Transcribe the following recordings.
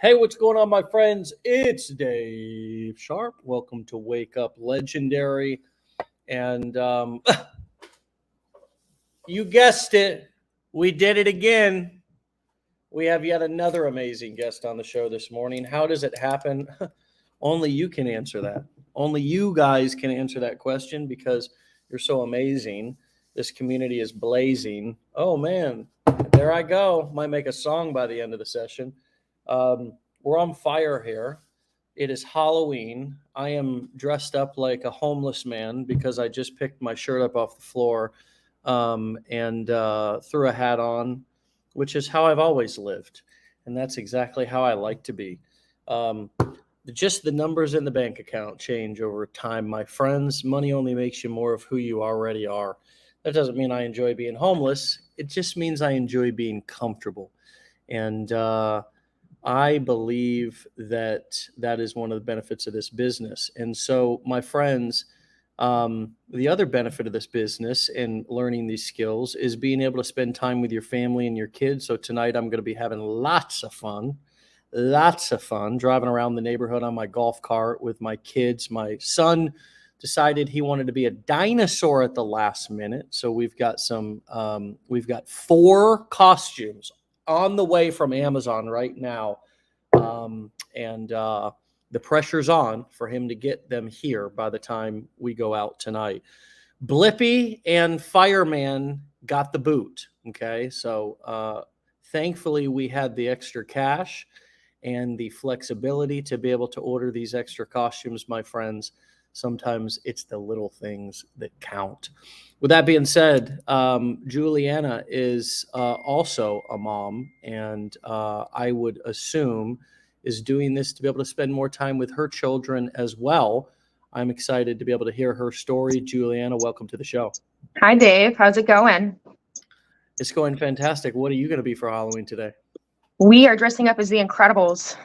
Hey, what's going on, my friends? It's Dave Sharpe. Welcome to Wake Up Legendary. And you guessed it, we did it again. We have yet another amazing guest on the show this morning. How does it happen? Only you can answer that. Only you guys can answer that question because you're so amazing. This community is blazing. Oh, man, there I go. Might make a song by the end of the session. We're on fire here. It is Halloween. I am dressed up like a homeless man because I just picked my shirt up off the floor and threw a hat on, which is how I've always lived. And that's exactly how I like to be. Just the numbers in the bank account change over time, my friends. Money only makes you more of who you already are. That doesn't mean I enjoy being homeless. It just means I enjoy being comfortable. And I believe that is one of the benefits of this business. And so, my friends, the other benefit of this business and learning these skills is being able to spend time with your family and your kids. So tonight I'm going to be having lots of fun driving around the neighborhood on my golf cart with my kids. My son decided he wanted to be a dinosaur at the last minute. So we've got 4 costumes on the way from Amazon right now. And the pressure's on for him to get them here by the time we go out tonight. Blippi and Fireman got the boot. Okay. So, thankfully we had the extra cash and the flexibility to be able to order these extra costumes, my friends. Sometimes it's the little things that count. With that being said, Juliana is also a mom, and I would assume is doing this to be able to spend more time with her children as well. I'm excited to be able to hear her story. Juliana, welcome to the show. Hi, Dave. How's it going? It's going fantastic. What are you going to be for Halloween today? We are dressing up as the Incredibles.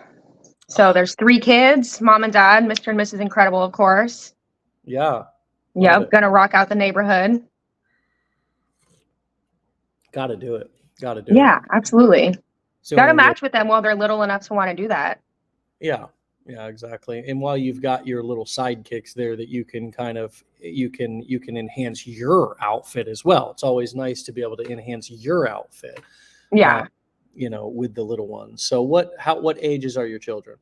So there's 3 kids, mom and dad, Mr. and Mrs. Incredible, of course. Yeah. Yep, gonna rock out the neighborhood. Got to do it. Yeah, absolutely. So got to match with them while they're little enough to want to do that. Yeah, exactly. And while you've got your little sidekicks there that you can you can enhance your outfit as well. It's always nice to be able to enhance your outfit. Yeah. With the little ones. So what ages are your children?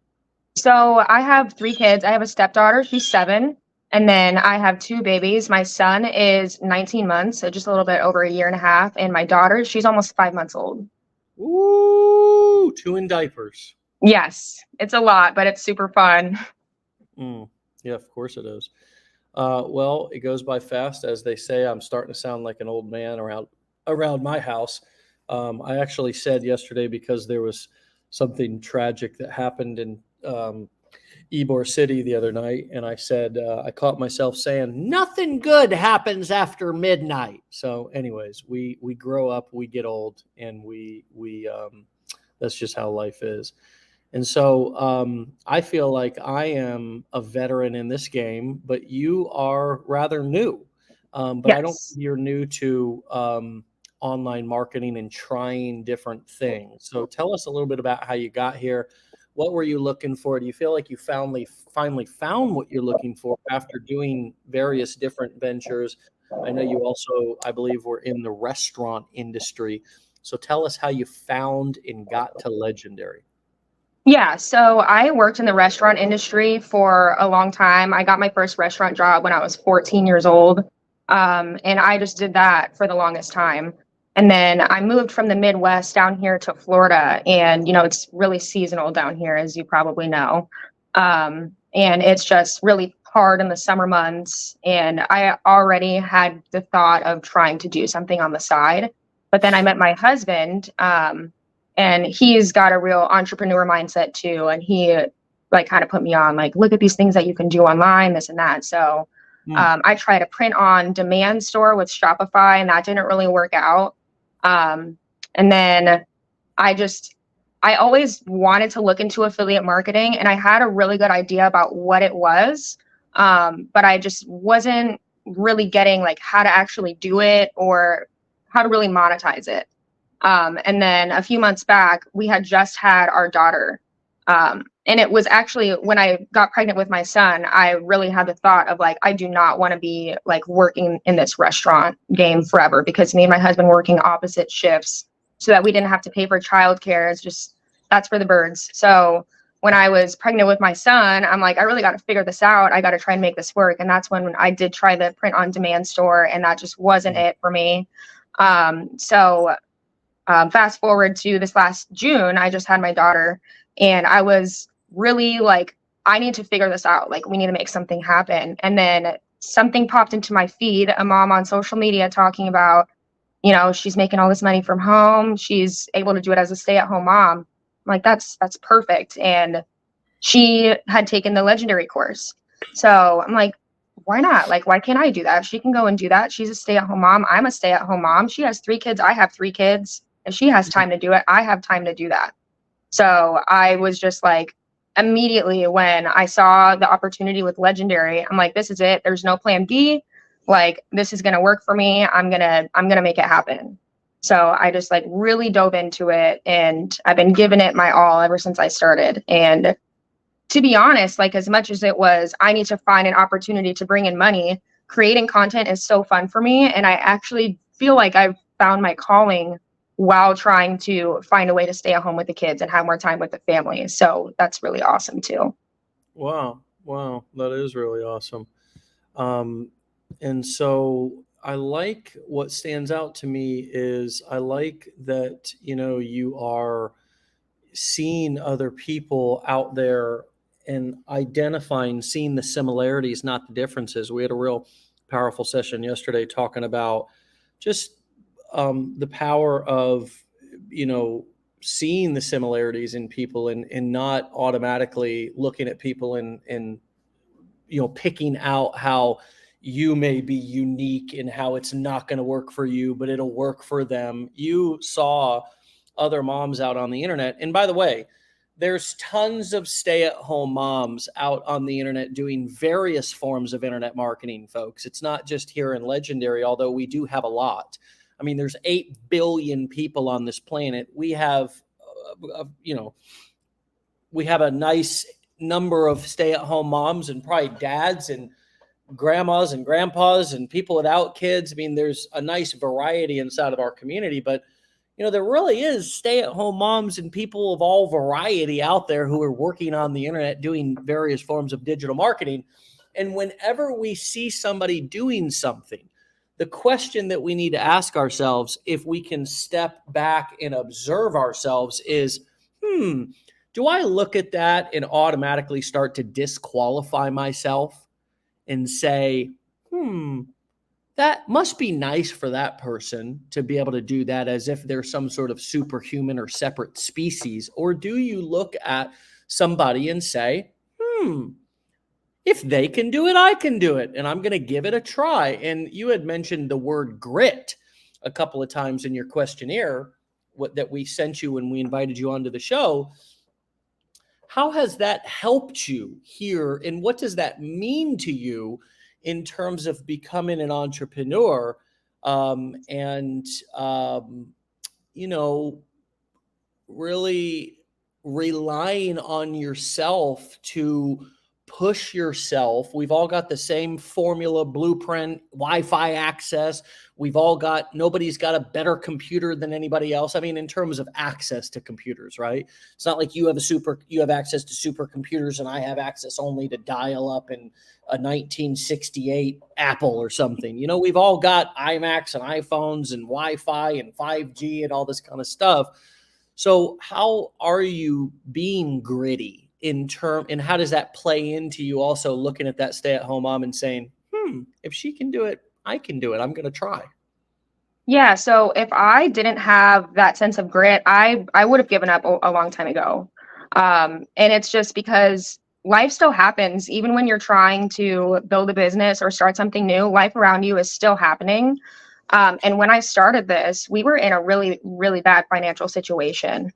So I have 3 kids. I have a stepdaughter, she's 7. And then I have 2 babies. My son is 19 months, so just a little bit over a year and a half. And my daughter, she's almost 5 months old. Ooh, 2 in diapers. Yes, it's a lot, but it's super fun. Yeah, of course it is. Well, it goes by fast, as they say. I'm starting to sound like an old man around my house. I actually said yesterday, because there was something tragic that happened in Ybor City the other night, and I said, I caught myself saying, nothing good happens after midnight. So anyways, we grow up, we get old, and we that's just how life is. And so I feel like I am a veteran in this game, but you are rather new. But yes. I don't think you're new to online marketing and trying different things. So tell us a little bit about how you got here. What were you looking for? Do you feel like you finally found what you're looking for after doing various different ventures? I know you also, I believe, were in the restaurant industry. So tell us how you found and got to Legendary. Yeah, so I worked in the restaurant industry for a long time. I got my first restaurant job when I was 14 years old. And I just did that for the longest time. And then I moved from the Midwest down here to Florida. And, it's really seasonal down here, as you probably know. And it's just really hard in the summer months. And I already had the thought of trying to do something on the side. But then I met my husband, and he's got a real entrepreneur mindset too. And he kind of put me on, look at these things that you can do online, this and that. So I tried a print on demand store with Shopify, and that didn't really work out. And then I always wanted to look into affiliate marketing, and I had a really good idea about what it was. But I just wasn't really getting how to actually do it or how to really monetize it. And then a few months back, we had just had our daughter. And it was actually when I got pregnant with my son, I really had the thought of like, I do not want to be like working in this restaurant game forever, because me and my husband were working opposite shifts so that we didn't have to pay for childcare. It's just, that's for the birds. So when I was pregnant with my son, I'm like, I really got to figure this out. I got to try and make this work. And that's when I did try the print on demand store, and that just wasn't it for me. Fast forward to this last June, I just had my daughter, and I was really like, I need to figure this out. Like, we need to make something happen. And then something popped into my feed, a mom on social media talking about, you know, she's making all this money from home. She's able to do it as a stay-at-home mom. I'm like, that's perfect. And she had taken the legendary course. So I'm like, why not? Like, why can't I do that? She can go and do that. She's a stay-at-home mom. I'm a stay-at-home mom. She has 3 kids. I have 3 kids. If she has time to do it, I have time to do that. So I was just like, immediately when I saw the opportunity with legendary, I'm like, this is it. There's no plan B. Like, this is going to work for me. I'm going to make it happen. So I just like really dove into it, and I've been giving it my all ever since I started. And to be honest, like, as much as it was, I need to find an opportunity to bring in money, creating content is so fun for me. And I actually feel like I've found my calling while trying to find a way to stay at home with the kids and have more time with the family. So that's really awesome too. Wow. That is really awesome. And so I like, what stands out to me is I like that, you know, you are seeing other people out there and identifying, seeing the similarities, not the differences. We had a real powerful session yesterday talking about just the power of, you know, seeing the similarities in people, and not automatically looking at people and you know, picking out how you may be unique and how it's not going to work for you, but it'll work for them. You saw other moms out on the internet. And by the way, there's tons of stay-at-home moms out on the internet doing various forms of internet marketing, folks. It's not just here in Legendary, although we do have a lot. I mean, there's 8 billion people on this planet. We have, you know, we have a nice number of stay-at-home moms and probably dads and grandmas and grandpas and people without kids. I mean, there's a nice variety inside of our community, but you know, there really is stay-at-home moms and people of all variety out there who are working on the internet doing various forms of digital marketing. And whenever we see somebody doing something, the question that we need to ask ourselves, if we can step back and observe ourselves, is, do I look at that and automatically start to disqualify myself and say, that must be nice for that person to be able to do that, as if they're some sort of superhuman or separate species? Or do you look at somebody and say, if they can do it, I can do it, and I'm going to give it a try? And you had mentioned the word grit a couple of times in your questionnaire that we sent you when we invited you onto the show. How has that helped you here, and what does that mean to you in terms of becoming an entrepreneur, you know, really relying on yourself to push yourself? We've all got the same formula, blueprint, Wi-Fi access. Nobody's got a better computer than anybody else. I mean, in terms of access to computers, right? It's not like you have access to supercomputers and I have access only to dial up and a 1968 Apple or something. You know, we've all got iMacs and iPhones and Wi-Fi and 5G and all this kind of stuff. So how are you being gritty and how does that play into you also looking at that stay-at-home mom and saying, if she can do it, I can do it. I'm going to try. Yeah. So if I didn't have that sense of grit, I would have given up a long time ago. And it's just because life still happens. Even when you're trying to build a business or start something new, life around you is still happening. And when I started this, we were in a really, really bad financial situation.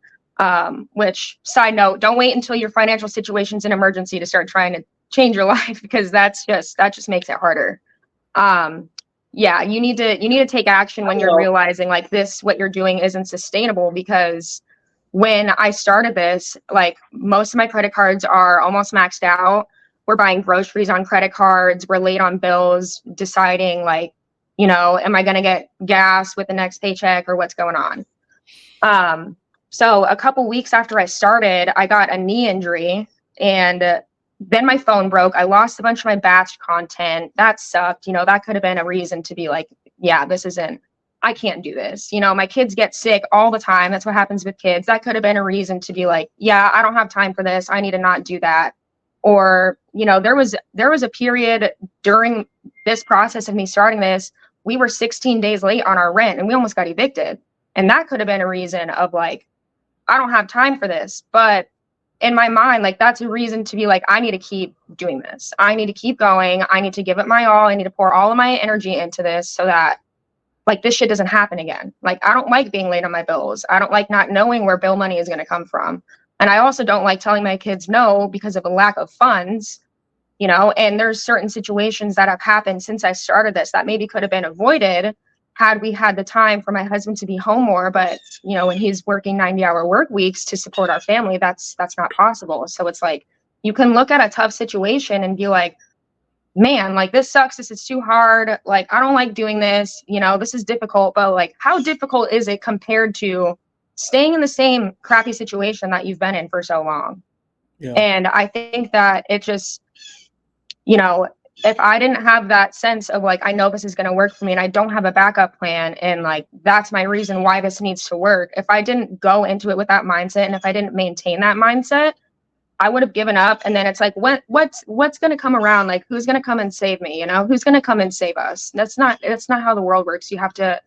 Which, side note, don't wait until your financial situation's an emergency to start trying to change your life, because that just makes it harder. Yeah, you need to take action when you're realizing like what you're doing isn't sustainable, because when I started this, like most of my credit cards are almost maxed out. We're buying groceries on credit cards. We're late on bills, deciding like, am I going to get gas with the next paycheck or what's going on? So a couple weeks after I started, I got a knee injury, and then my phone broke. I lost a bunch of my batch content. That sucked. That could have been a reason to be like, yeah, I can't do this. My kids get sick all the time. That's what happens with kids. That could have been a reason to be like, yeah, I don't have time for this. I need to not do that. Or, there was a period during this process of me starting this, we were 16 days late on our rent and we almost got evicted. And that could have been a reason of like, I don't have time for this. But in my mind, like that's a reason to be like, I need to keep doing this. I need to keep going. I need to give it my all. I need to pour all of my energy into this so that like this shit doesn't happen again. Like I don't like being late on my bills. I don't like not knowing where bill money is going to come from. And I also don't like telling my kids no because of a lack of funds, and there's certain situations that have happened since I started this that maybe could have been avoided had we had the time for my husband to be home more. But, when he's working 90-hour work weeks to support our family, that's not possible. So it's like, you can look at a tough situation and be like, man, like this sucks. This is too hard. Like, I don't like doing this, this is difficult, but like, how difficult is it compared to staying in the same crappy situation that you've been in for so long? Yeah. And I think that it just, if I didn't have that sense of like, I know this is going to work for me and I don't have a backup plan, and like, that's my reason why this needs to work. If I didn't go into it with that mindset, and if I didn't maintain that mindset, I would have given up. And then it's like, what's going to come around? Like, who's going to come and save me? Who's going to come and save us? That's not how the world works. You have to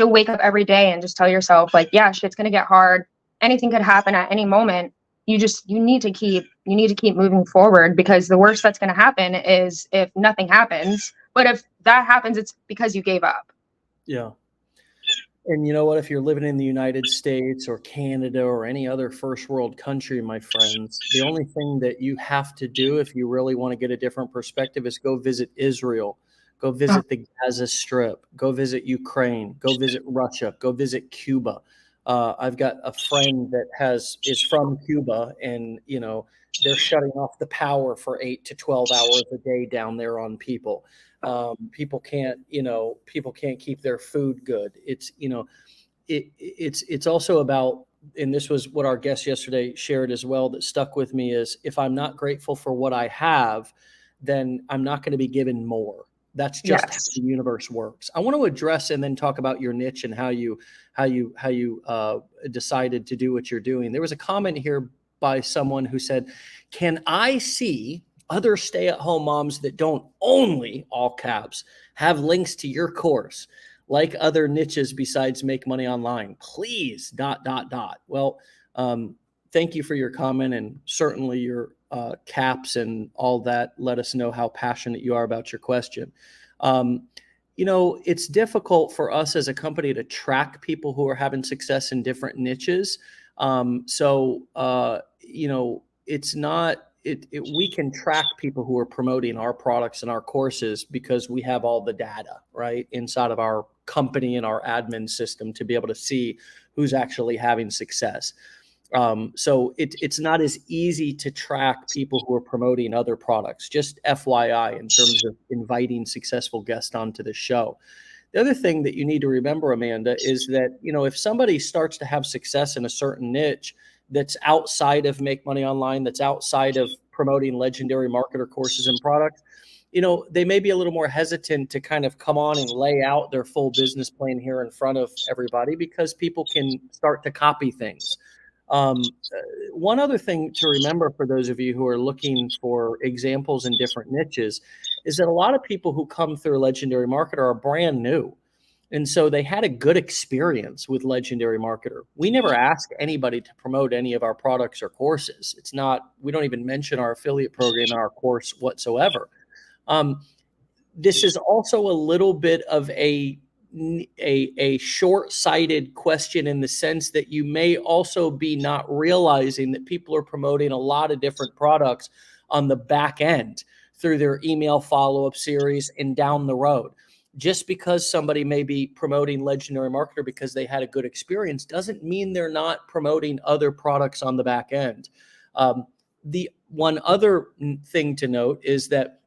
wake up every day and just tell yourself like, yeah, shit's going to get hard. Anything could happen at any moment. You need to keep moving forward, because the worst that's going to happen is if nothing happens. But if that happens, it's because you gave up. Yeah. And you know what? If you're living in the United States or Canada or any other first world country, my friends, the only thing that you have to do if you really want to get a different perspective is go visit Israel, go visit the Gaza Strip, go visit Ukraine, go visit Russia, go visit Cuba. I've got a friend that is from Cuba, and they're shutting off the power for 8 to 12 hours a day down there on people. People can't keep their food good. It's also about, and this was what our guest yesterday shared as well, that stuck with me, is if I'm not grateful for what I have, then I'm not going to be given more. That's just how the universe works. I want to address and then talk about your niche and how you decided to do what you're doing. There was a comment here by someone who said, "Can I see other stay-at-home moms that don't only, all caps, have links to your course, like other niches besides Make Money Online? Please, ... Well, thank you for your comment, and certainly your caps and all that let us know how passionate you are about your question. It's difficult for us as a company to track people who are having success in different niches. It's not, we can track people who are promoting our products and our courses because we have all the data, right, inside of our company and our admin system to be able to see who's actually having success. So it's not as easy to track people who are promoting other products, just FYI, in terms of inviting successful guests onto the show. The other thing that you need to remember, Amanda, is that, if somebody starts to have success in a certain niche that's outside of Make Money Online, that's outside of promoting legendary marketer courses and products, they may be a little more hesitant to kind of come on and lay out their full business plan here in front of everybody, because people can start to copy things. One other thing to remember for those of you who are looking for examples in different niches is that a lot of people who come through Legendary Marketer are brand new. And so they had a good experience with Legendary Marketer. We never ask anybody to promote any of our products or courses. We don't even mention our affiliate program in our course whatsoever. This is also a little bit of a short-sighted question, in the sense that you may also be not realizing that people are promoting a lot of different products on the back end through their email follow-up series and down the road. just because somebody may be promoting Legendary Marketer because they had a good experience doesn't mean they're not promoting other products on the back end. The one other thing to note is that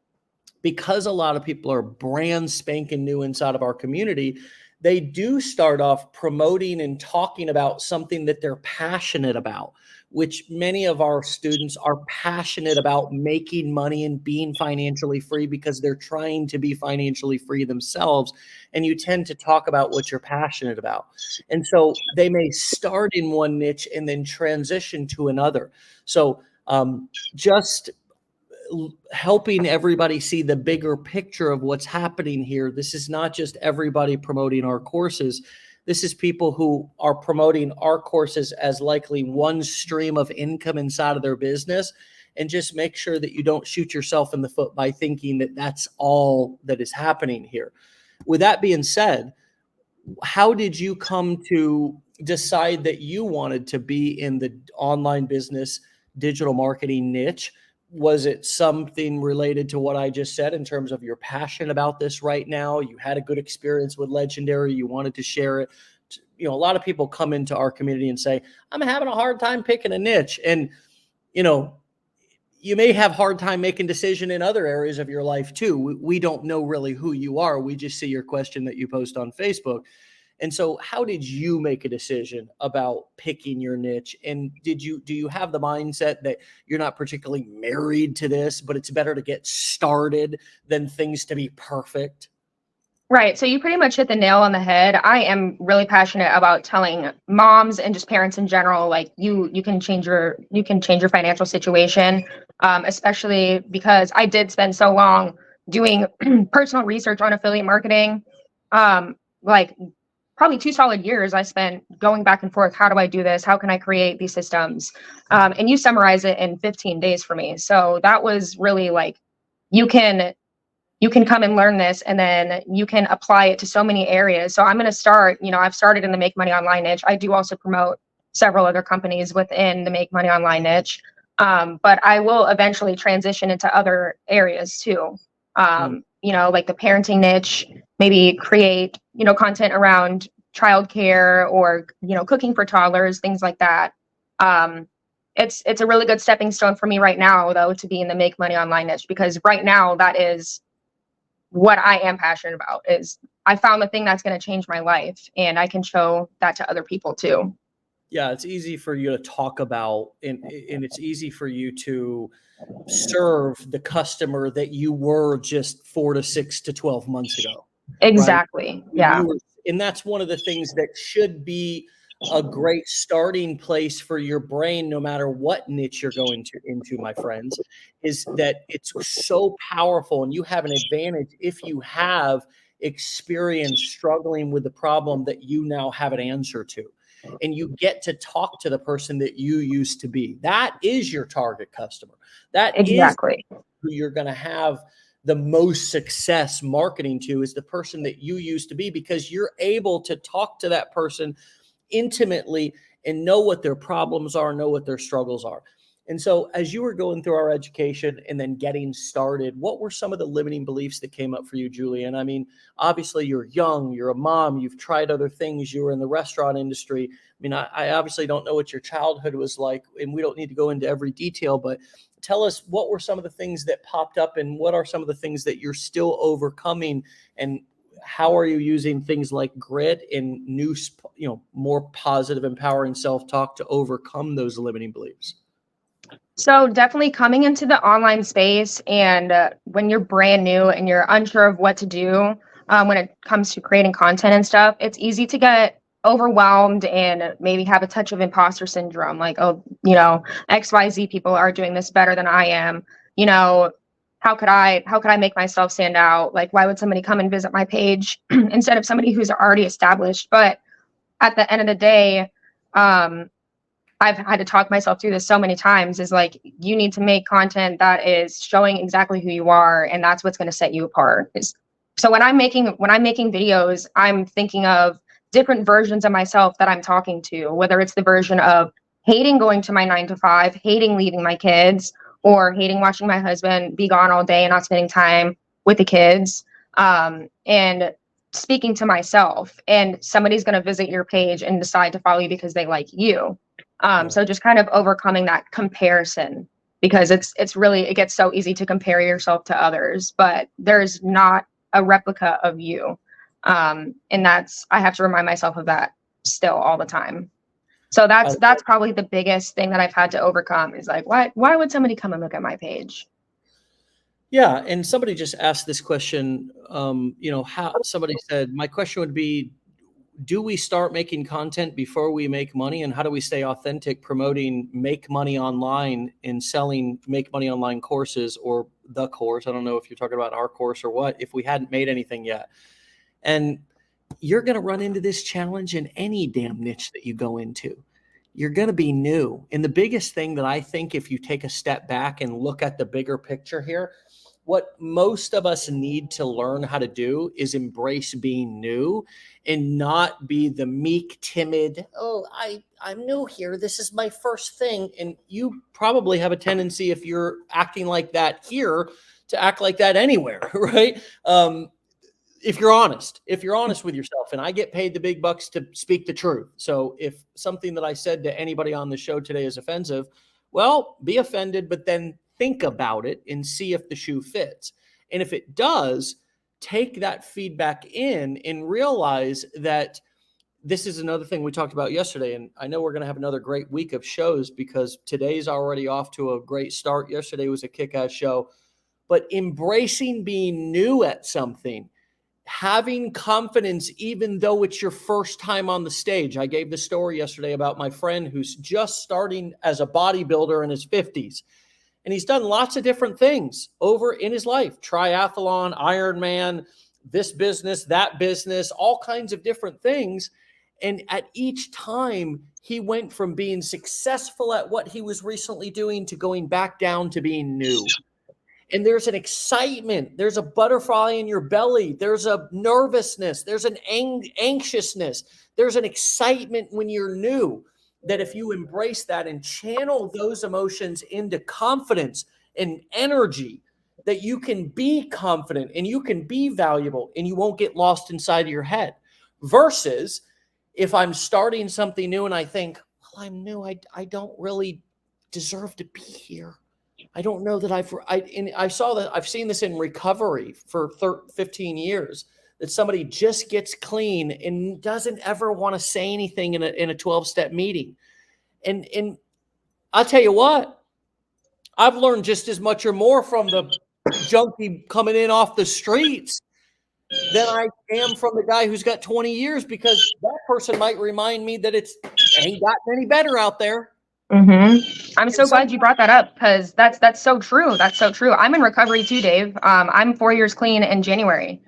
because a lot of people are brand spanking new inside of our community, they do start off promoting and talking about something that they're passionate about, which many of our students are passionate about making money and being financially free because they're trying to be financially free themselves. And you tend to talk about what you're passionate about. And so they may start in one niche and then transition to another. So just helping everybody see the bigger picture of what's happening here. This is not just everybody promoting our courses. This is people who are promoting our courses as likely one stream of income inside of their business. And just make sure that you don't shoot yourself in the foot by thinking that that's all that is happening here. With that being said, how did you come to decide that you wanted to be in the online business digital marketing niche? Was it something related to what I just said in terms of you're passionate about this right now? You had a good experience with Legendary. You wanted to share it. A lot of people come into our community and say, I'm having a hard time picking a niche. And, you may have hard time making decision in other areas of your life too. We don't know really who you are. We just see your question that you post on Facebook. And so how did you make a decision about picking your niche? And do you have the mindset that you're not particularly married to this, but it's better to get started than things to be perfect? Right. So you pretty much hit the nail on the head. I am really passionate about telling moms and just parents in general, like you can change your financial situation, especially because I did spend so long doing personal research on affiliate marketing. Like probably 2 solid years I spent going back and forth. How do I do this? How can I create these systems? And you summarize it in 15 days for me. So that was really like, you can come and learn this, and then you can apply it to so many areas. So I'm going to start, I've started in the Make Money Online niche. I do also promote several other companies within the Make Money Online niche. But I will eventually transition into other areas too. Like the parenting niche, maybe create, content around childcare or, cooking for toddlers, things like that. It's a really good stepping stone for me right now, though, to be in the Make Money Online niche, because right now that is what I am passionate about. Is I found the thing that's going to change my life, and I can show that to other people too. Yeah, it's easy for you to talk about, and it's easy for you to serve the customer that you were just 4 to 6 to 12 months ago. Exactly. Right? Yeah. And that's one of the things that should be a great starting place for your brain, no matter what niche you're going into, my friends, is that it's so powerful, and you have an advantage if you have experience struggling with the problem that you now have an answer to. And you get to talk to the person that you used to be. That is your target customer. That exactly is who you're going to have the most success marketing to, is the person that you used to be, because you're able to talk to that person intimately and know what their problems are, know what their struggles are. And so as you were going through our education and then getting started, what were some of the limiting beliefs that came up for you, Julian? I mean, obviously you're young, you're a mom, you've tried other things, you were in the restaurant industry. I mean, I obviously don't know what your childhood was like, and we don't need to go into every detail, but tell us, what were some of the things that popped up, and what are some of the things that you're still overcoming, and how are you using things like grit and new, more positive, empowering self-talk to overcome those limiting beliefs? So definitely coming into the online space, and when you're brand new and you're unsure of what to do when it comes to creating content and stuff, it's easy to get overwhelmed and maybe have a touch of imposter syndrome. Like, oh, XYZ people are doing this better than I am. How could I make myself stand out? Like, why would somebody come and visit my page instead of somebody who's already established? But at the end of the day, I've had to talk myself through this so many times, is like, you need to make content that is showing exactly who you are, and that's what's going to set you apart. So when I'm making videos, I'm thinking of different versions of myself that I'm talking to, whether it's the version of hating going to my 9 to 5, hating leaving my kids, or hating watching my husband be gone all day and not spending time with the kids. and speaking to myself, and somebody's going to visit your page and decide to follow you because they like you. So just kind of overcoming that comparison, because it's really, it gets so easy to compare yourself to others, but there's not a replica of you. And that's, I have to remind myself of that still all the time. So that's probably the biggest thing that I've had to overcome, is like, why would somebody come and look at my page? Yeah. And somebody just asked this question, how somebody said, my question would be, do we start making content before we make money? And how do we stay authentic promoting make money online and selling make money online courses, or the course? I don't know if you're talking about our course or what, if we hadn't made anything yet. And you're going to run into this challenge in any damn niche that you go into. You're going to be new. And the biggest thing that I think, if you take a step back and look at the bigger picture here, what most of us need to learn how to do is embrace being new and not be the meek, timid, oh, I'm new here, this is my first thing. And you probably have a tendency, if you're acting like that here, to act like that anywhere, right? If you're honest with yourself, and I get paid the big bucks to speak the truth. So if something that I said to anybody on the show today is offensive, well, be offended, but then think about it and see if the shoe fits. And if it does, take that feedback in and realize that this is another thing we talked about yesterday. And I know we're going to have another great week of shows, because today's already off to a great start. Yesterday was a kick-ass show. But embracing being new at something, having confidence, even though it's your first time on the stage. I gave the story yesterday about my friend who's just starting as a bodybuilder in his 50s. And he's done lots of different things over in his life: triathlon, Ironman, this business, that business, all kinds of different things. And at each time, he went from being successful at what he was recently doing to going back down to being new. And there's an excitement, there's a butterfly in your belly, there's a nervousness, there's an anxiousness, there's an excitement when you're new, that if you embrace that and channel those emotions into confidence and energy, that you can be confident and you can be valuable and you won't get lost inside of your head. Versus if I'm starting something new and I think, well, I'm new, I don't really deserve to be here. I don't know that I've seen this in recovery for 15 years, that somebody just gets clean and doesn't ever want to say anything in a 12-step meeting. And I'll tell you what, I've learned just as much or more from the junkie coming in off the streets than I am from the guy who's got 20 years, because that person might remind me that it ain't gotten any better out there. Mm-hmm. I'm so glad you brought that up, because that's so true. That's so true. I'm in recovery too, Dave. I'm 4 years clean in January,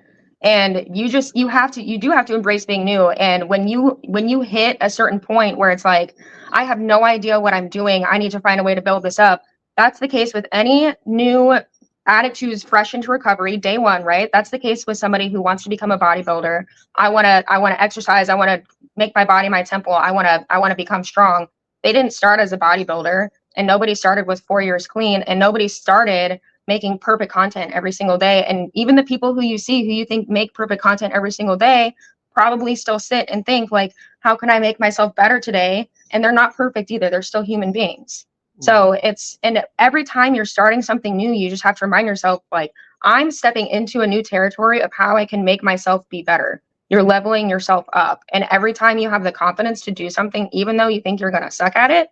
and you do have to embrace being new. And when you hit a certain point where it's like, I have no idea what I'm doing, I need to find a way to build this up. That's the case with any new addict who's fresh into recovery, day one, right? That's the case with somebody who wants to become a bodybuilder. I want to exercise. I want to make my body my temple. I want to become strong. They didn't start as a bodybuilder, and nobody started with 4 years clean, and nobody started making perfect content every single day. And even the people who you see, who you think make perfect content every single day, probably still sit and think like, how can I make myself better today? And they're not perfect either. They're still human beings. So and every time you're starting something new, you just have to remind yourself, like, I'm stepping into a new territory of how I can make myself be better. You're leveling yourself up. And every time you have the confidence to do something, even though you think you're going to suck at it,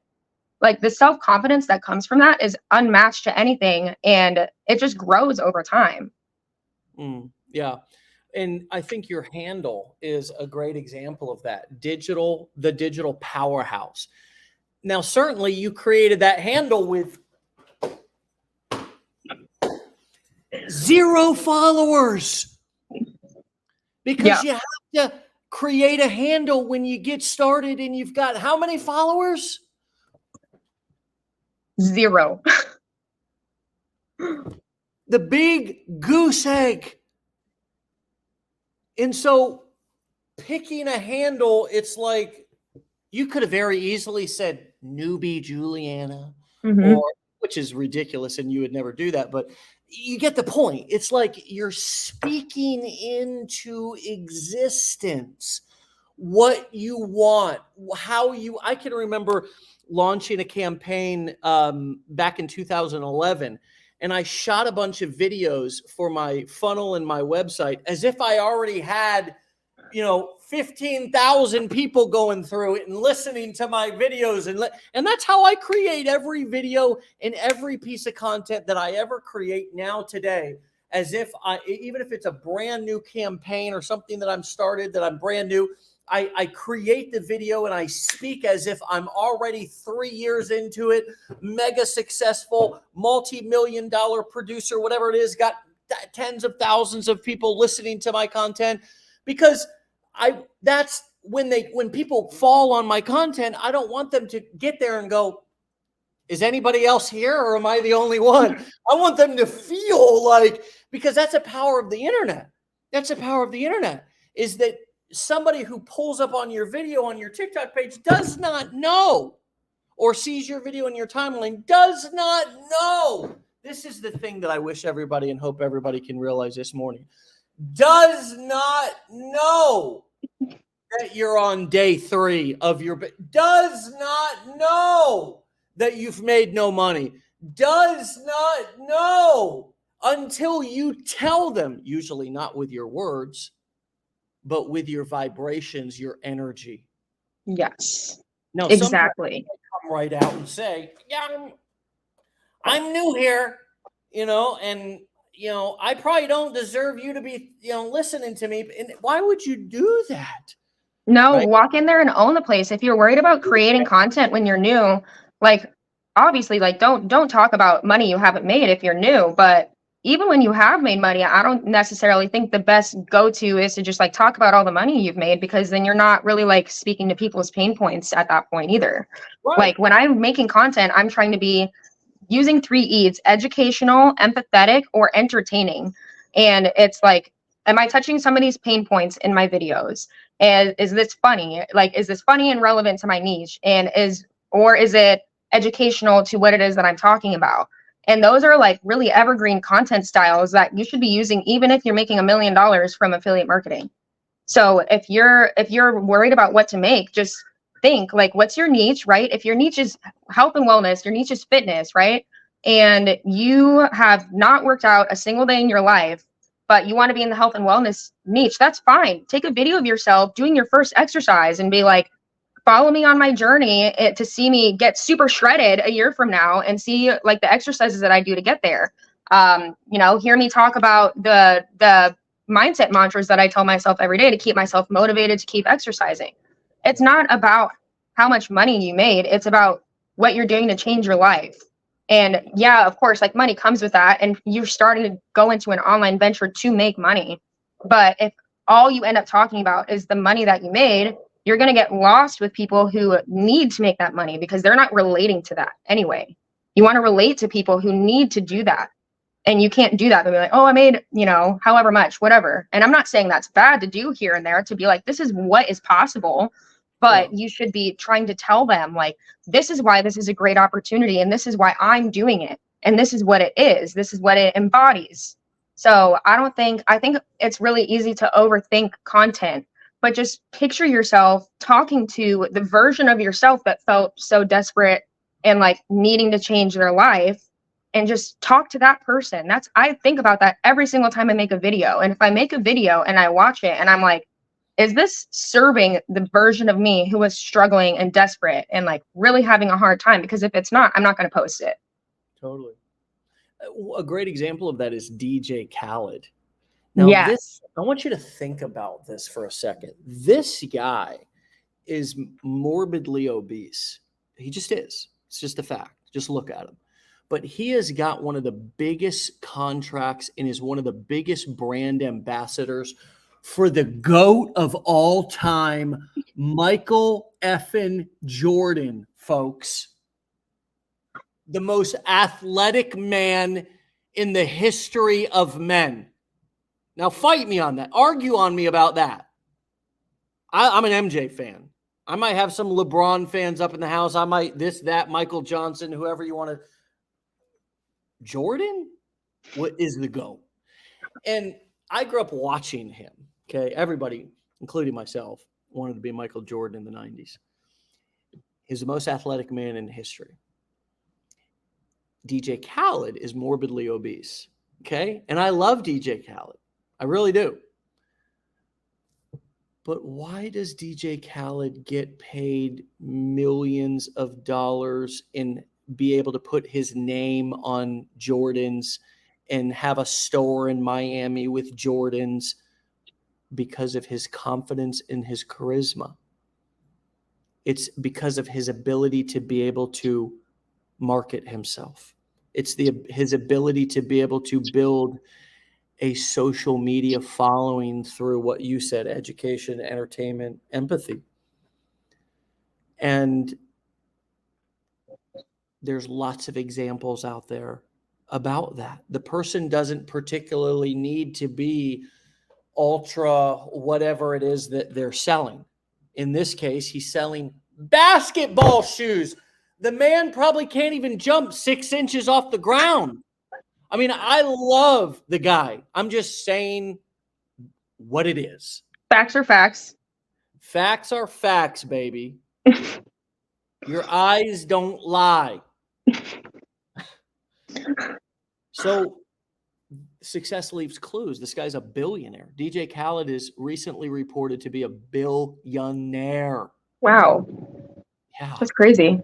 like, the self-confidence that comes from that is unmatched to anything. And it just grows over time. Yeah. And I think your handle is a great example of that. The digital powerhouse. Now, certainly you created that handle with 0 followers, because you have to create a handle when you get started, and you've got how many followers? 0. The big goose egg. And so picking a handle, it's like, you could have very easily said newbie Juliana, or, which is ridiculous, and you would never do that. But you get the point. It's like you're speaking into existence what you want, I can remember launching a campaign back in 2011, and I shot a bunch of videos for my funnel and my website as if I already had, 15,000 people going through it and listening to my videos. And that's how I create every video and every piece of content that I ever create now today. As if even if it's a brand new campaign or something that I'm brand new, I create the video and I speak as if I'm already 3 years into it, mega successful, multi-million-dollar producer, whatever it is, got tens of thousands of people listening to my content. Because that's when people fall on my content, I don't want them to get there and go, is anybody else here or am I the only one? I want them to feel like, because that's the power of the internet. That's the power of the internet, is that somebody who pulls up on your video on your TikTok page does not know, or sees your video in your timeline does not know. This is the thing that I wish everybody and hope everybody can realize this morning. Does not know that you're on day 3 of does not know that you've made no money, does not know until you tell them, usually not with your words, but with your vibrations, your energy. Yes. Now, exactly. Come right out and say, yeah, I'm new here, and I probably don't deserve you to be, listening to me. And why would you do that? No, Right? walk in there and own the place. If you're worried about creating content when you're new, like obviously, like don't talk about money you haven't made if you're new. But even when you have made money, I don't necessarily think the best go-to is to just like talk about all the money you've made, because then you're not really like speaking to people's pain points at that point either. Right. Like when I'm making content, I'm trying to be using 3 E's: educational, empathetic, or entertaining. And it's like, am I touching somebody's pain points in my videos? And is this funny? Like, is this funny and relevant to my niche? And is it educational to what it is that I'm talking about? And those are like really evergreen content styles that you should be using, even if you're making $1 million from affiliate marketing. So if you're worried about what to make, just think like, what's your niche, right? If your niche is health and wellness, your niche is fitness, right? And you have not worked out a single day in your life, but you want to be in the health and wellness niche, that's fine. Take a video of yourself doing your first exercise and be like, follow me on my journey to see me get super shredded a year from now and see like the exercises that I do to get there. Hear me talk about the mindset mantras that I tell myself every day to keep myself motivated to keep exercising. It's not about how much money you made. It's about what you're doing to change your life. And yeah, of course, like money comes with that. And you're starting to go into an online venture to make money. But if all you end up talking about is the money that you made, you're going to get lost with people who need to make that money because they're not relating to that anyway. You want to relate to people who need to do that. And you can't do that. They'll be like, oh, I made, however much, whatever. And I'm not saying that's bad to do here and there, to be like, this is what is possible. But you should be trying to tell them, like, this is why this is a great opportunity. And this is why I'm doing it. And this is what it is. This is what it embodies. So I think it's really easy to overthink content, but just picture yourself talking to the version of yourself that felt so desperate and like needing to change their life, and just talk to that person. I think about that every single time I make a video. And if I make a video and I watch it and I'm like, is this serving the version of me who was struggling and desperate and like really having a hard time? Because if it's not, I'm not going to post it. Totally. A great example of that is DJ Khaled. Now, yes. I want you to think about this for a second. This guy is morbidly obese. He just is. It's just a fact. Just look at him. But he has got one of the biggest contracts and is one of the biggest brand ambassadors for the GOAT of all time, Michael effing Jordan, folks. The most athletic man in the history of men. Now, fight me on that. Argue on me about that. I'm an MJ fan. I might have some LeBron fans up in the house. I might this, that, Michael Johnson, whoever you want to. Jordan? What is the GOAT? And I grew up watching him. Okay. Everybody, including myself, wanted to be Michael Jordan in the 90s. He's the most athletic man in history. DJ Khaled is morbidly obese. Okay. And I love DJ Khaled. I really do. But why does DJ Khaled get paid millions of dollars and be able to put his name on Jordans and have a store in Miami with Jordans? Because of his confidence and his charisma. It's because of his ability to be able to market himself. It's his ability to be able to build a social media following through what you said, education, entertainment, empathy. And there's lots of examples out there about that. The person doesn't particularly need to be ultra whatever it is that they're selling. In this case, he's selling basketball shoes. The man probably can't even jump 6 inches off the ground. I mean, I love the guy. I'm just saying what it is. Facts are facts. Facts are facts, baby. Your eyes don't lie. So success leaves clues. This guy's a billionaire. DJ Khaled is recently reported to be a billionaire. Wow. Yeah. That's crazy.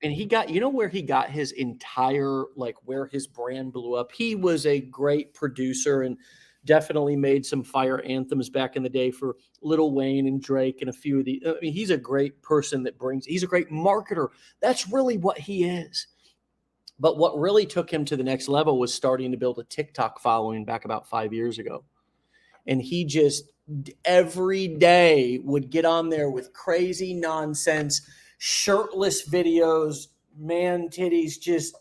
And he got, you know where he got his entire, like where his brand blew up? He was a great producer and definitely made some fire anthems back in the day for Lil Wayne and Drake and a few of the, I mean, he's a great person he's a great marketer. That's really what he is. But what really took him to the next level was starting to build a TikTok following back about 5 years ago. And he just every day would get on there with crazy nonsense, shirtless videos, man titties just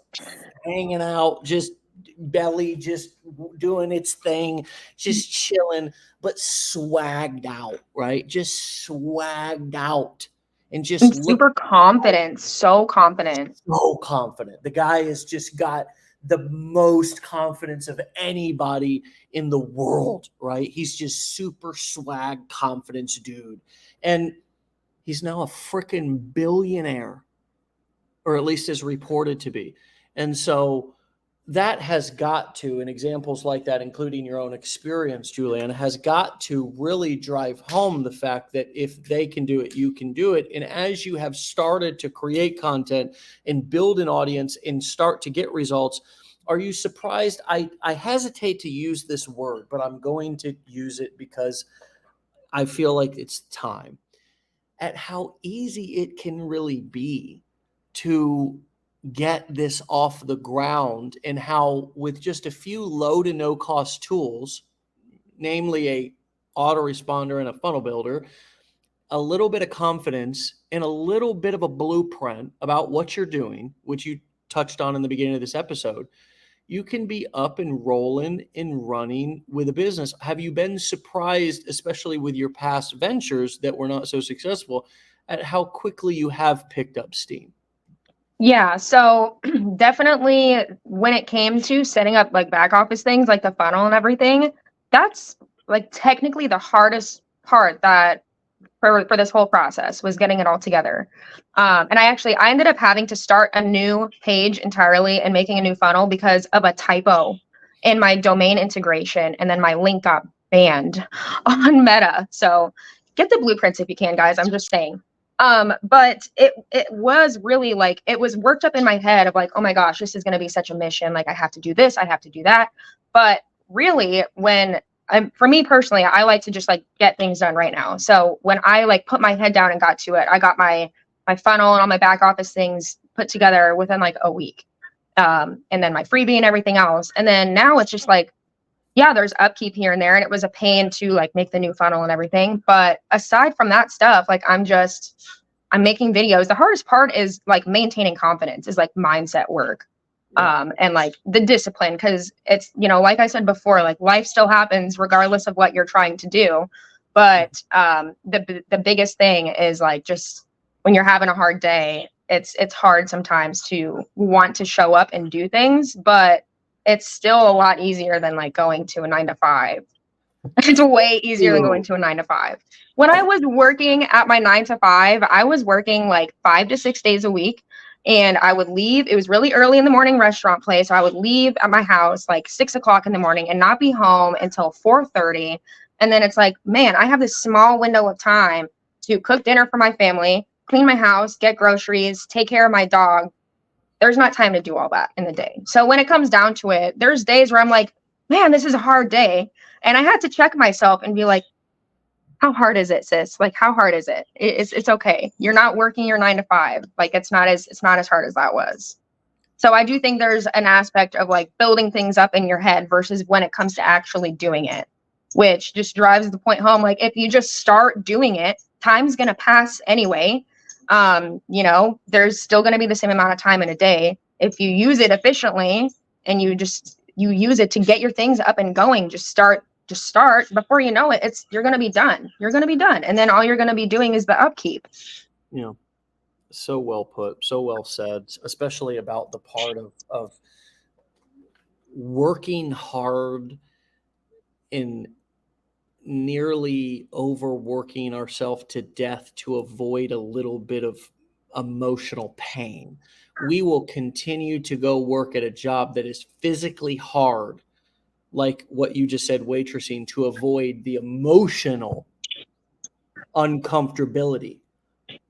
hanging out, just belly just doing its thing, just chilling, but swagged out, right? Just swagged out. And just super confident, so confident. So confident. The guy has just got the most confidence of anybody in the world, right? He's just super swag confidence dude. And he's now a freaking billionaire, or at least is reported to be. And so that has got to, and examples like that, including your own experience, Juliana, has got to really drive home the fact that if they can do it, you can do it. And as you have started to create content and build an audience and start to get results, are you surprised? I hesitate to use this word, but I'm going to use it because I feel like it's time, at how easy it can really be to get this off the ground, and how with just a few low to no cost tools, namely a autoresponder and a funnel builder, a little bit of confidence and a little bit of a blueprint about what you're doing, which you touched on in the beginning of this episode, you can be up and rolling and running with a business. Have you been surprised, especially with your past ventures that were not so successful, at how quickly you have picked up steam? Yeah, so definitely when it came to setting up like back office things like the funnel and everything, that's like technically the hardest part that for this whole process was getting it all together. And I ended up having to start a new page entirely and making a new funnel because of a typo in my domain integration, and then my link got banned on Meta. So get the blueprints if you can, guys. I'm just saying. But it was really like, it was worked up in my head of like, oh my gosh, this is going to be such a mission. Like I have to do this, I have to do that. But really for me personally, I like to just like get things done right now. So when I like put my head down and got to it, I got my funnel and all my back office things put together within like a week. And then my freebie and everything else. And then now it's just like, yeah, there's upkeep here and there, and it was a pain to like make the new funnel and everything. But aside from that stuff, like I'm making videos. The hardest part is like maintaining confidence, is like mindset work. And like the discipline, because it's, like I said before, like life still happens regardless of what you're trying to do. But the biggest thing is like, just when you're having a hard day, it's hard sometimes to want to show up and do things, but it's still a lot easier than like going to a 9 to 5. It's way easier than going to a 9 to 5. When I was working at my 9 to 5, I was working like 5 to 6 days a week. And I would leave. It was really early in the morning restaurant place. So I would leave at my house like 6 o'clock in the morning and not be home until 4:30. And then it's like, man, I have this small window of time to cook dinner for my family, clean my house, get groceries, take care of my dog. There's not time to do all that in the day. So when it comes down to it, there's days where I'm like, man, this is a hard day. And I had to check myself and be like, how hard is it, sis? Like, how hard is it? It's okay. You're not working your 9 to 5. Like, it's not as hard as that was. So I do think there's an aspect of like building things up in your head versus when it comes to actually doing it, which just drives the point home. Like, if you just start doing it, time's going to pass anyway. You know, there's still going to be the same amount of time in a day. If you use it efficiently and you use it to get your things up and going, just start. Before you know it, you're going to be done. You're going to be done. And then all you're going to be doing is the upkeep. Yeah. So well put, so well said, especially about the part of working hard and nearly overworking ourselves to death to avoid a little bit of emotional pain. We will continue to go work at a job that is physically hard, like what you just said, waitressing, to avoid the emotional uncomfortability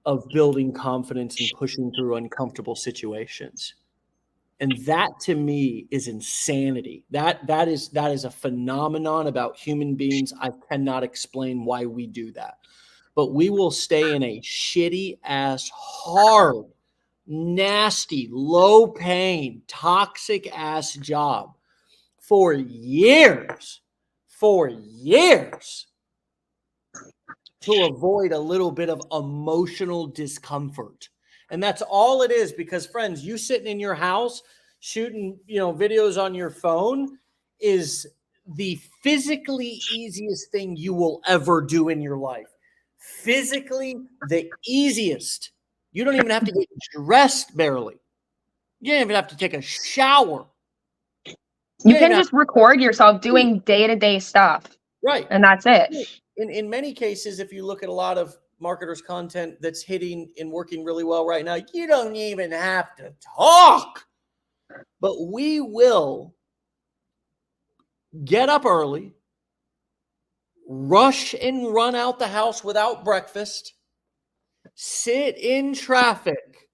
of building confidence and pushing through uncomfortable situations. And that to me is insanity. That is a phenomenon about human beings. I cannot explain why we do that. But we will stay in a shitty ass, hard, nasty, low paying, toxic ass job for years to avoid a little bit of emotional discomfort. And that's all it is, because friends, you sitting in your house shooting, videos on your phone is the physically easiest thing you will ever do in your life. Physically the easiest. You don't even have to get dressed barely. You don't even have to take a shower. You can just record yourself doing day-to-day stuff. Right. And that's it. In many cases, if you look at a lot of marketers' content that's hitting and working really well right now, you don't even have to talk. But we will get up early, rush and run out the house without breakfast, sit in traffic,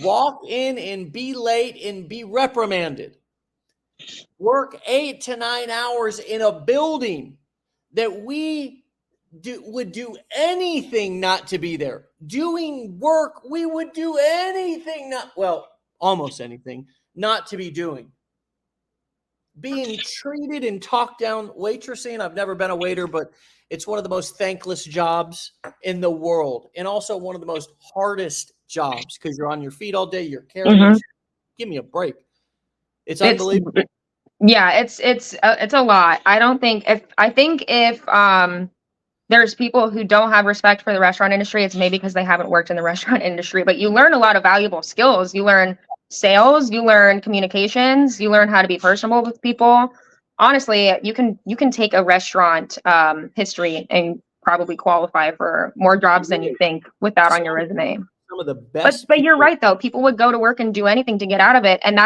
walk in and be late and be reprimanded, work 8 to 9 hours in a building that we would do anything not to be there. Doing work we would do anything almost anything not to be doing. Being treated and talked down, waitressing. I've never been a waiter, but it's one of the most thankless jobs in the world, and also one of the most hardest jobs because you're on your feet all day. You're carrying. Mm-hmm. Give me a break. It's unbelievable. Yeah, it's a lot. I think if there's people who don't have respect for the restaurant industry, it's maybe because they haven't worked in the restaurant industry. But you learn a lot of valuable skills. You learn sales, you learn communications, you learn how to be personable with people. Honestly, you can take a restaurant history and probably qualify for more jobs than you think with that on your resume. Some of the best. But you're right though. People would go to work and do anything to get out of it, and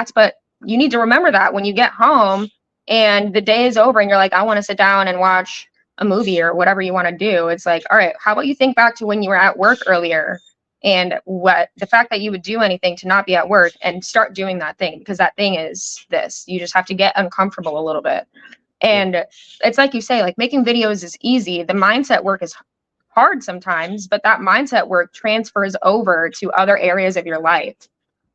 you need to remember that when you get home and the day is over and you're like, I want to sit down and watch a movie or whatever you want to do. It's like, all right, how about you think back to when you were at work earlier and the fact that you would do anything to not be at work and start doing that thing, because that thing is this. You just have to get uncomfortable a little bit. And it's like you say, like making videos is easy. The mindset work is hard sometimes, but that mindset work transfers over to other areas of your life.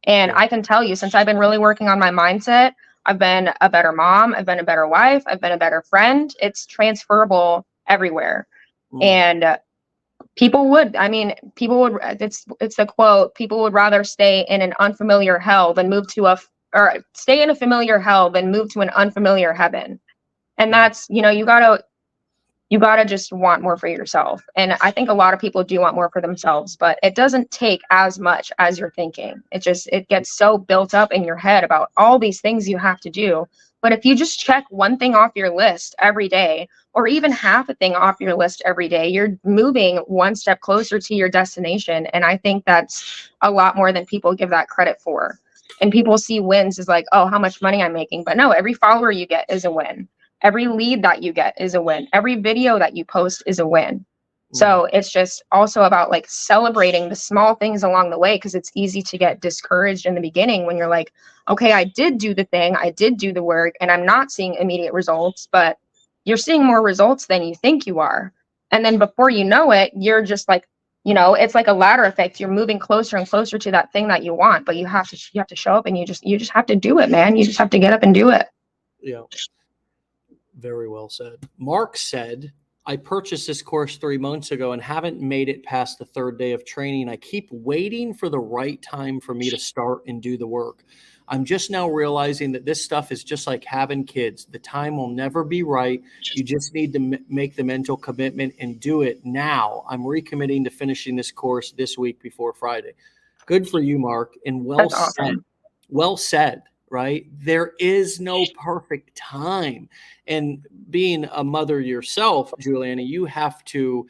And I can tell you, since I've been really working on my mindset, I've been a better mom, I've been a better wife, I've been a better friend. It's transferable everywhere. And people would, it's the quote, people would rather stay in an unfamiliar hell than stay in a familiar hell than move to an unfamiliar heaven. And that's, you gotta, you got to just want more for yourself. And I think a lot of people do want more for themselves, but it doesn't take as much as you're thinking. It gets so built up in your head about all these things you have to do. But if you just check one thing off your list every day, or even half a thing off your list every day, you're moving one step closer to your destination. And I think that's a lot more than people give that credit for. And people see wins as like, oh, how much money I'm making. But no, every follower you get is a win. Every lead that you get is a win. Every video that you post is a win. So it's just also about like celebrating the small things along the way, because it's easy to get discouraged in the beginning when you're like, okay, I did do the thing, I did do the work, and I'm not seeing immediate results, but you're seeing more results than you think you are. And then before you know it, you're just like, it's like a ladder effect. You're moving closer and closer to that thing that you want, but you have to show up, and you just have to do it, man. You just have to get up and do it. Yeah. Very well said. Mark said, I purchased this course 3 months ago and haven't made it past the 3rd day of training. I keep waiting for the right time for me to start and do the work. I'm just now realizing that this stuff is just like having kids. The time will never be right. You just need to make the mental commitment and do it now. I'm recommitting to finishing this course this week before Friday. Good for you, Mark. And well That's said. awesome. Well said. Right? There is no perfect time. And being a mother yourself, Juliana, you have to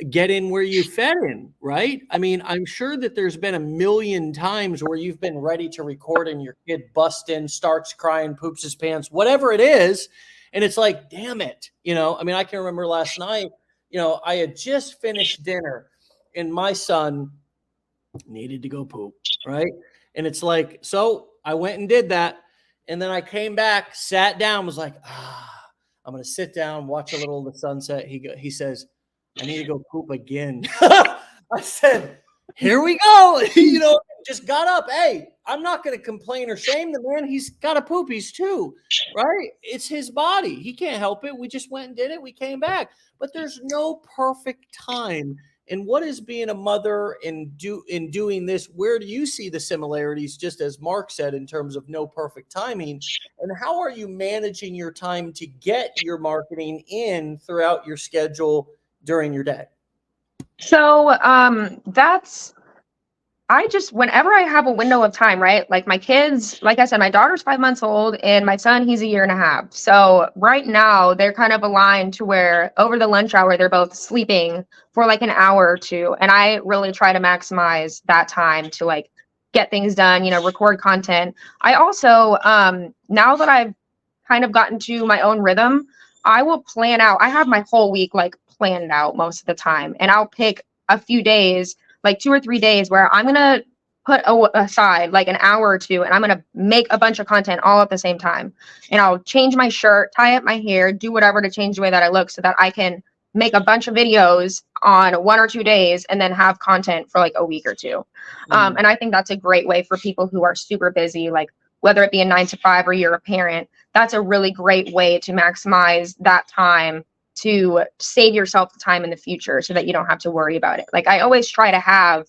get in where you fed in, right? I mean, I'm sure that there's been a million times where you've been ready to record and your kid busts in, starts crying, poops his pants, whatever it is. And it's like, damn it. I mean, I can remember last night, I had just finished dinner and my son needed to go poop, right? And it's like, so I went and did that. And then I came back, sat down, was like, I'm going to sit down, watch a little of the sunset. He says, I need to go poop again. I said, here we go. Just got up. Hey, I'm not going to complain or shame the man. He's got to poop. He's 2, right? It's his body. He can't help it. We just went and did it. We came back. But there's no perfect time. And what is being a mother in doing this? Where do you see the similarities, just as Mark said, in terms of no perfect timing? And how are you managing your time to get your marketing in throughout your schedule during your day? So whenever I have a window of time, right? Like my kids, like I said, my daughter's 5 months old and my son, he's 1.5 years. So right now they're kind of aligned to where over the lunch hour, they're both sleeping for like an hour or 2. And I really try to maximize that time to like get things done, record content. I also, now that I've kind of gotten to my own rhythm, I will plan out. I have my whole week like planned out most of the time, and I'll pick a few days, like 2 or 3 days, where I'm going to put aside like an hour or 2, and I'm going to make a bunch of content all at the same time. And I'll change my shirt, tie up my hair, do whatever to change the way that I look so that I can make a bunch of videos on 1 or 2 days and then have content for like a week or 2. And I think that's a great way for people who are super busy, like whether it be a 9 to 5 or you're a parent. That's a really great way to maximize that time to save yourself the time in the future so that you don't have to worry about it. Like I always try to have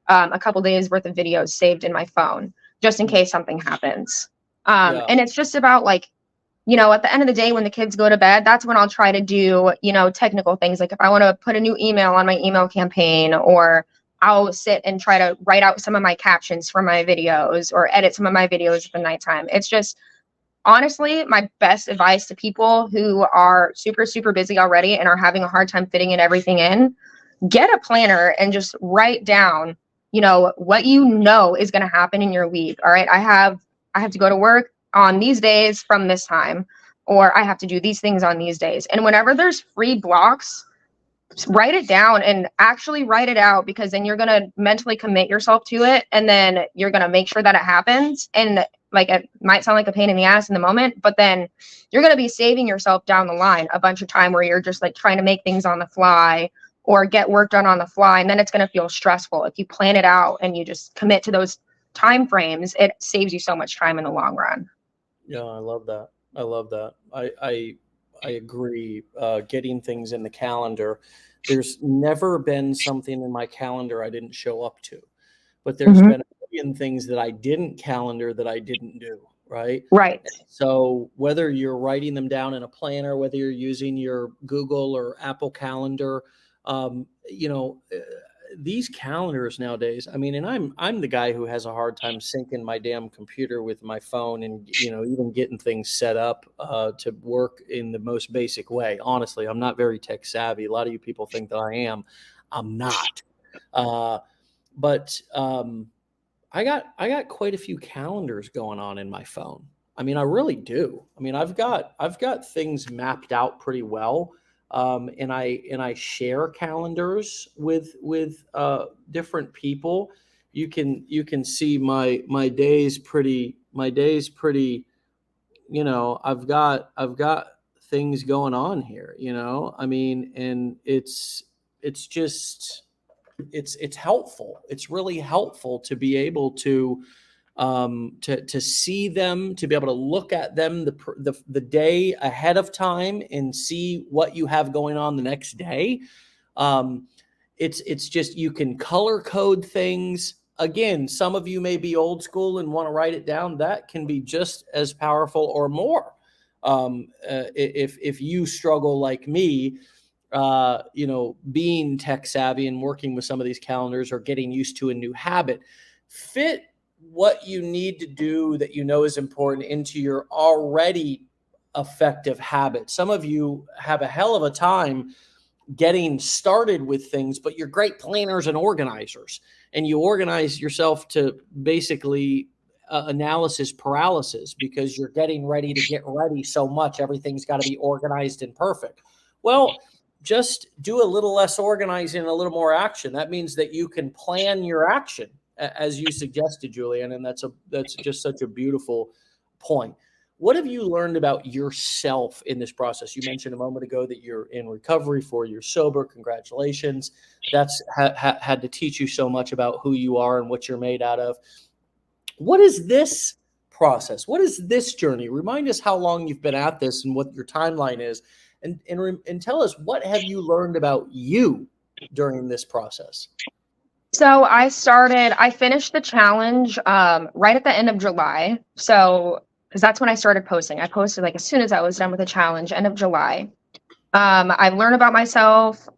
a couple days worth of videos saved in my phone just in case something happens. And it's just about like, at the end of the day, when the kids go to bed, that's when I'll try to do, technical things. Like if I want to put a new email on my email campaign, or I'll sit and try to write out some of my captions for my videos or edit some of my videos at the nighttime. It's just, honestly, my best advice to people who are super, super busy already and are having a hard time fitting everything in, get a planner and just write down, what is going to happen in your week. All right. I have to go to work on these days from this time, or I have to do these things on these days. And whenever there's free blocks, write it down and actually write it out, because then you're going to mentally commit yourself to it. And then you're going to make sure that it happens. And like, it might sound like a pain in the ass in the moment, but then you're going to be saving yourself down the line a bunch of time where you're just like trying to make things on the fly or get work done on the fly. And then it's going to feel stressful. If you plan it out and you just commit to those time frames, it saves you so much time in the long run. Yeah, I love that. I agree. Getting things in the calendar. There's never been something in my calendar I didn't show up to, but there's been a million things that I didn't calendar that I didn't do. right? Right. So whether you're writing them down in a planner, whether you're using your Google or Apple Calendar, you know, these calendars nowadays, I mean, and I'm the guy who has a hard time syncing my damn computer with my phone, and you know, even getting things set up to work in the most basic way. Honestly, I'm not very tech savvy. A lot of you people think that I am. I'm not. Uh, but I got quite a few calendars going on in my phone. I mean, I really do. I mean, I've got things mapped out pretty well, and I share calendars with different people. You can see my days pretty. My days pretty. You know, I've got things going on here. You know, I mean, and it's just it's helpful. It's really helpful to be able to see them, to be able to look at them the day ahead of time and see what you have going on the next day. Um, it's just, you can color code things. Again, some of you may be old school and want to write it down. That can be just as powerful or more. If you struggle like me, you know, being tech savvy and working with some of these calendars or getting used to a new habit, fit what you need to do that you know is important into your already effective habit. Some of you have a hell of a time getting started with things, but you're great planners and organizers, and you organize yourself to basically analysis paralysis, because you're getting ready to get ready so much. Everything's got to be organized and perfect. Well, just do a little less organizing and a little more action. That means that you can plan your action, as you suggested, Julian, and that's just such a beautiful point. What have you learned about yourself in this process? You mentioned a moment ago that you're in recovery, 4 years sober. Congratulations. That's had to teach you so much about who you are and what you're made out of. What is this process? What is this journey? Remind us how long you've been at this and what your timeline is, and tell us, what have you learned about you during this process? So I finished the challenge right at the end of July. So, because that's when I started posting. I posted like as soon as I was done with the challenge, end of July. I learned about myself.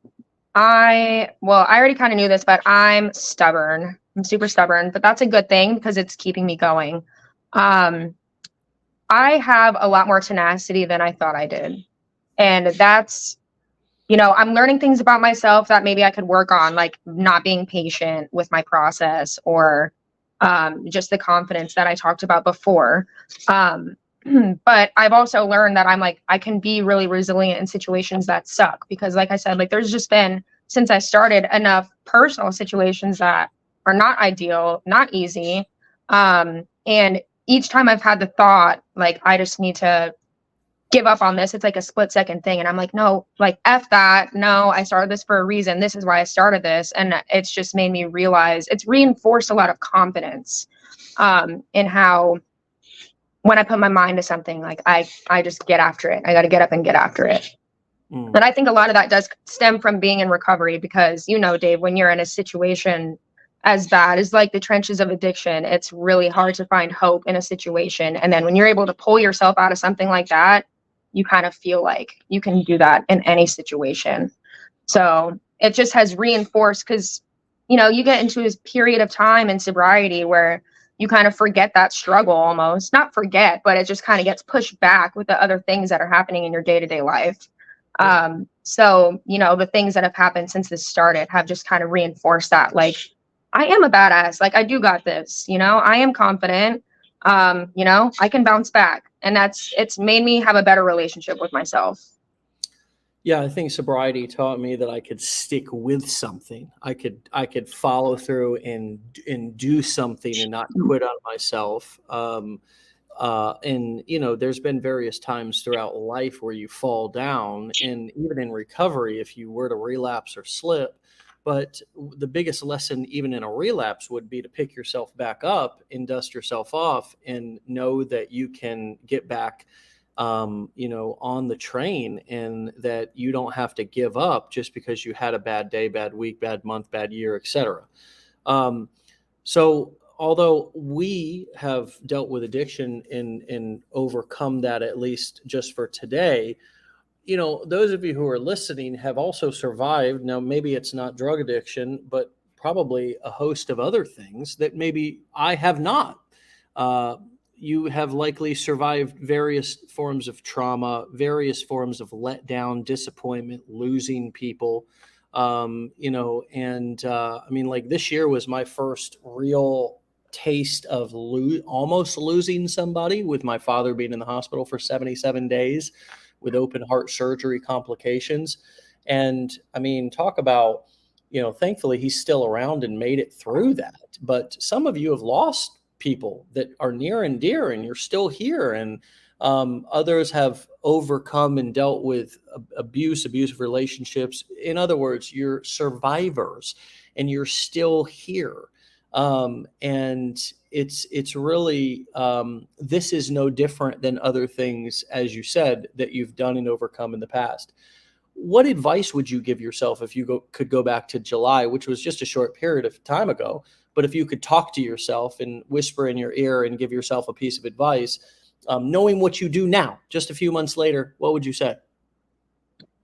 I already kind of knew this, but I'm stubborn. I'm super stubborn, but that's a good thing because it's keeping me going. I have a lot more tenacity than I thought I did. And that's, I'm learning things about myself that maybe I could work on, like not being patient with my process, or just the confidence that I talked about before. But I've also learned that I can be really resilient in situations that suck, because like I said, like there's just been, since I started, enough personal situations that are not ideal, not easy. And each time I've had the thought, like, I just need to give up on this, it's like a split-second thing. And I'm like, no, like, F that. No, I started this for a reason. This is why I started this. And it's just made me realize, it's reinforced a lot of confidence in how, when I put my mind to something, like I just get after it. I got to get up and get after it. And I think a lot of that does stem from being in recovery, because, Dave, when you're in a situation as bad as like the trenches of addiction, it's really hard to find hope in a situation. And then when you're able to pull yourself out of something like that, you kind of feel like you can do that in any situation. So it just has reinforced, because, you get into this period of time in sobriety where you kind of forget that struggle, almost not forget, but it just kind of gets pushed back with the other things that are happening in your day-to-day life. So, the things that have happened since this started have just kind of reinforced that, like, I am a badass. Like, I do got this, I am confident. I can bounce back. And it's made me have a better relationship with myself. Yeah, I think sobriety taught me that I could stick with something. I could follow through and do something and not quit on myself. And there's been various times throughout life where you fall down, and even in recovery, if you were to relapse or slip. But the biggest lesson, even in a relapse, would be to pick yourself back up and dust yourself off, and know that you can get back, on the train, and that you don't have to give up just because you had a bad day, bad week, bad month, bad year, etc. So although we have dealt with addiction and overcome that, at least just for today, you know, those of you who are listening have also survived. Now, maybe it's not drug addiction, but probably a host of other things that maybe I have not. You have likely survived various forms of trauma, various forms of letdown, disappointment, losing people. You know, and I mean, like this year was my first real taste of almost losing somebody, with my father being in the hospital for 77 days with open heart surgery complications. And I mean, talk about, you know, thankfully he's still around and made it through that. But some of you have lost people that are near and dear, and you're still here. And others have overcome and dealt with abusive relationships. In other words, you're survivors and you're still here. And it's really, this is no different than other things, as you said, that you've done and overcome in the past. What advice would you give yourself if you could go back to July, which was just a short period of time ago, but if you could talk to yourself and whisper in your ear and give yourself a piece of advice, knowing what you do now, just a few months later, what would you say?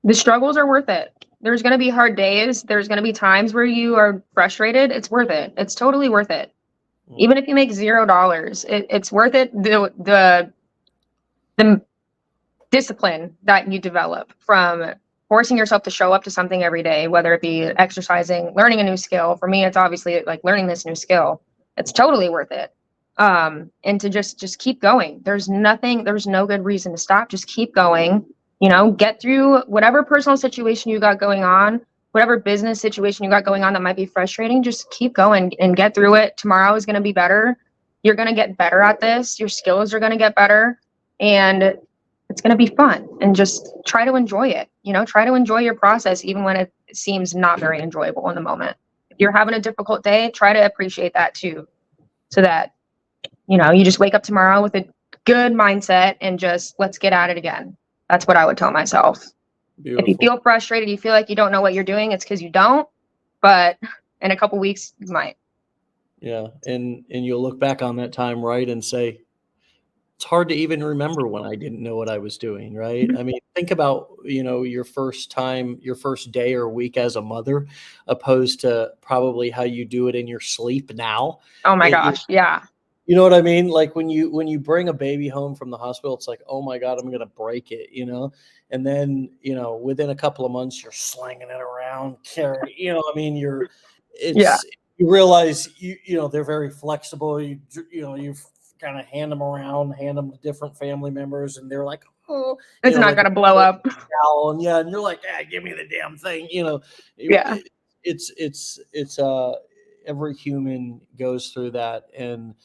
The struggles are worth it. There's going to be hard days. There's going to be times where you are frustrated. It's worth it. It's totally worth it. Even if you make $0, it's worth it. The discipline that you develop from forcing yourself to show up to something every day, whether it be exercising, learning a new skill. For me, it's obviously like learning this new skill. It's totally worth it. And to just keep going. There's no good reason to stop. Just keep going. You know, get through whatever personal situation you got going on, whatever business situation you got going on that might be frustrating. Just keep going and get through it. Tomorrow is going to be better. You're going to get better at this. Your skills are going to get better, and it's going to be fun. And just try to enjoy it. You know, try to enjoy your process, even when it seems not very enjoyable in the moment. If you're having a difficult day, try to appreciate that too, so that, you know, you just wake up tomorrow with a good mindset and just let's get at it again. That's what I would tell myself. Beautiful. If you feel frustrated, you feel like you don't know what you're doing, it's because you don't. But in a couple weeks, you might. Yeah, and you'll look back on that time, right, and say, it's hard to even remember when I didn't know what I was doing, right? I mean, think about, you know, your first day or week as a mother, opposed to probably how you do it in your sleep now. Oh my gosh, yeah. You know what I mean? Like when you bring a baby home from the hospital, it's like, oh my God, I'm going to break it, you know? And then, you know, within a couple of months, you're slinging it around, you know, I mean, you realize, you know, they're very flexible. You know, you kind of hand them around, hand them to different family members, and they're like, oh, it's not going to blow up. And you're like, give me the damn thing. You know, it's every human goes through that. And,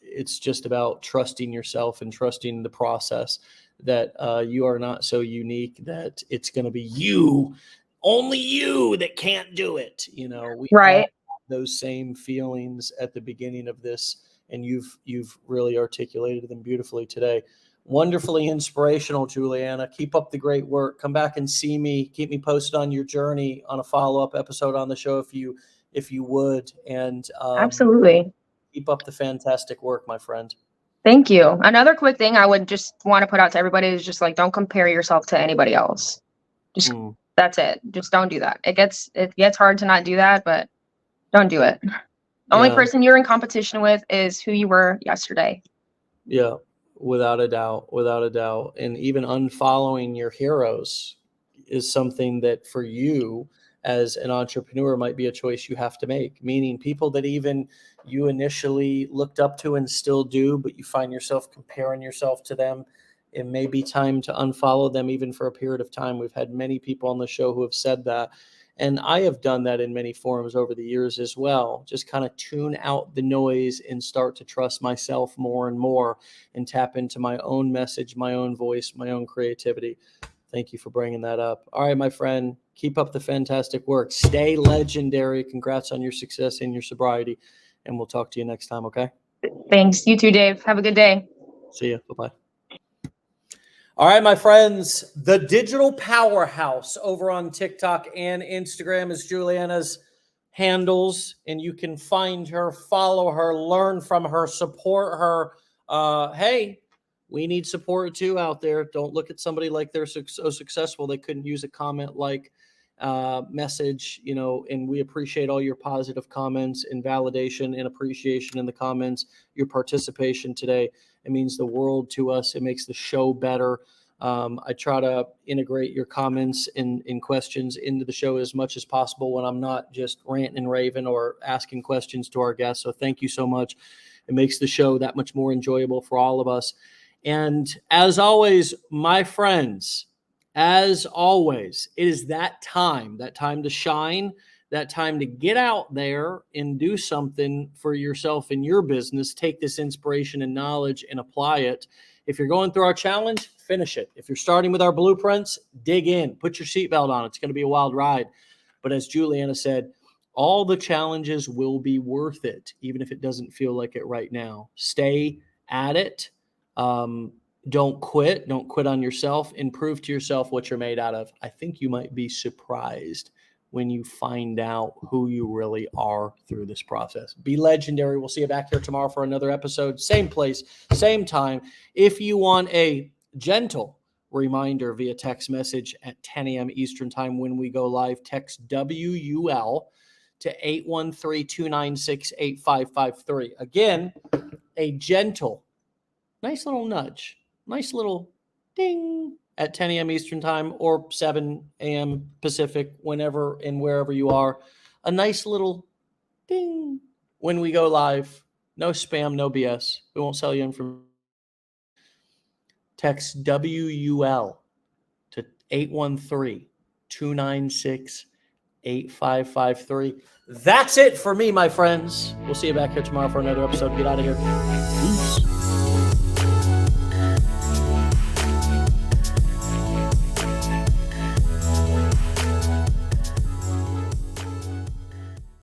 it's just about trusting yourself and trusting the process, that you are not so unique that it's going to be only you that can't do it. You know, we all have those same feelings at the beginning of this, and you've really articulated them beautifully today. Wonderfully inspirational, Juliana. Keep up the great work. Come back and see me. Keep me posted on your journey on a follow-up episode on the show if you would. And absolutely. Keep up the fantastic work, my friend. Thank you. Another quick thing I would just want to put out to everybody is just like, don't compare yourself to anybody else. Just that's it. Just don't do that. It gets hard to not do that, but don't do it. The only person you're in competition with is who you were yesterday. Yeah, without a doubt. And even unfollowing your heroes is something that for you as an entrepreneur might be a choice you have to make, meaning people that even you initially looked up to and still do, but you find yourself comparing yourself to them. It may be time to unfollow them even for a period of time. We've had many people on the show who have said that. And I have done that in many forums over the years as well. Just kind of tune out the noise and start to trust myself more and more and tap into my own message, my own voice, my own creativity. Thank you for bringing that up. All right, my friend, keep up the fantastic work. Stay legendary. Congrats on your success and your sobriety. And we'll talk to you next time, okay? Thanks. You too, Dave. Have a good day. See you. Bye-bye. All right, my friends, the digital powerhouse over on TikTok and Instagram is Juliana's handles, and you can find her, follow her, learn from her, support her. Hey, we need support too out there. Don't look at somebody like they're so successful they couldn't use a comment like message, and we appreciate all your positive comments and validation and appreciation in the comments, your participation today. It means the world to us. It makes the show better. I try to integrate your comments and questions into the show as much as possible when I'm not just ranting and raving or asking questions to our guests. So thank you so much. It makes the show that much more enjoyable for all of us. And as always, my friends, as always, it is that time to shine, that time to get out there and do something for yourself and your business. Take this inspiration and knowledge and apply it. If you're going through our challenge, finish it. If you're starting with our blueprints, dig in, put your seatbelt on. It's going to be a wild ride. But as Juliana said, all the challenges will be worth it, even if it doesn't feel like it right now. Stay at it. Don't quit. Don't quit on yourself, and prove to yourself what you're made out of. I think you might be surprised when you find out who you really are through this process. Be legendary. We'll see you back here tomorrow for another episode. Same place, same time. If you want a gentle reminder via text message at 10 a.m. Eastern time when we go live, text WUL to 813-296-8553. Again, a gentle, nice little nudge, nice little ding at 10 a.m. Eastern time or 7 a.m. Pacific, whenever and wherever you are. A nice little ding when we go live. No spam, no BS. We won't sell you information. Text WUL to 813-296-8553. That's it for me, my friends. We'll see you back here tomorrow for another episode. Get out of here. Peace.